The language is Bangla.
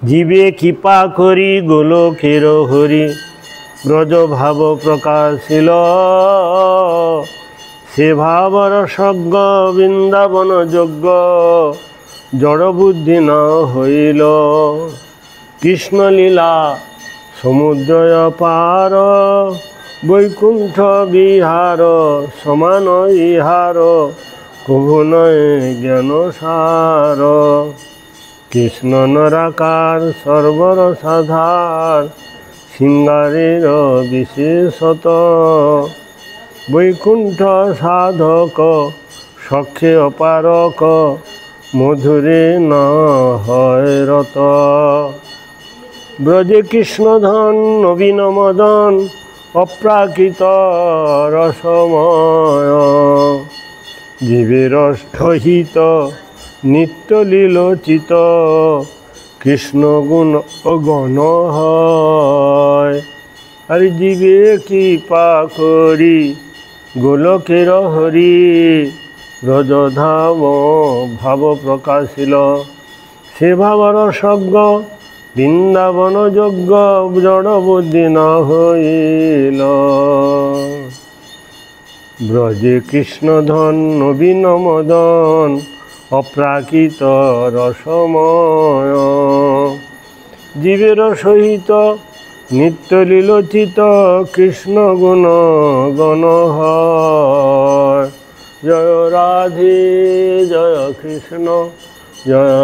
জীবে কৃপা করি গোলকের হরি ব্রজ ভাব প্রকাশিল সে ভাবর সজ্ঞ বৃন্দাবন যজ্ঞ জড় বুদ্ধি ন হইল কৃষ্ণ লীলা সমুদ্রয় পার বৈকুণ্ঠ বিহার সমান ইহার কভু নয় জ্ঞান সার কৃষ্ণ নরাকার সর্বর সাধার সিঙ্গারের বিশেষত বৈকুণ্ঠ সাধক সখ্যে অপারক মধুরে ন হয় রত ব্রজে কৃষ্ণধন নবীন মদন অপ্রাকৃত রসময় জীবের সহিত নিত্য লীলোচিত কৃষ্ণ গুণ গণ হয় আর জীবে কৃপা করি গোলকের হরি ব্রজধাম ভাব প্রকাশিল সে ভাবর সজ্ঞ বৃন্দাবন যজ্ঞ জড় বুদ্ধি ন হইল ব্রজে কৃষ্ণধন নবীন মদন অপ্রাকৃত রসময় জীবের সহিত নিত্য লীলোচিত কৃষ্ণ গুণ গণ হয় জয় রাধে জয় কৃষ্ণ জয়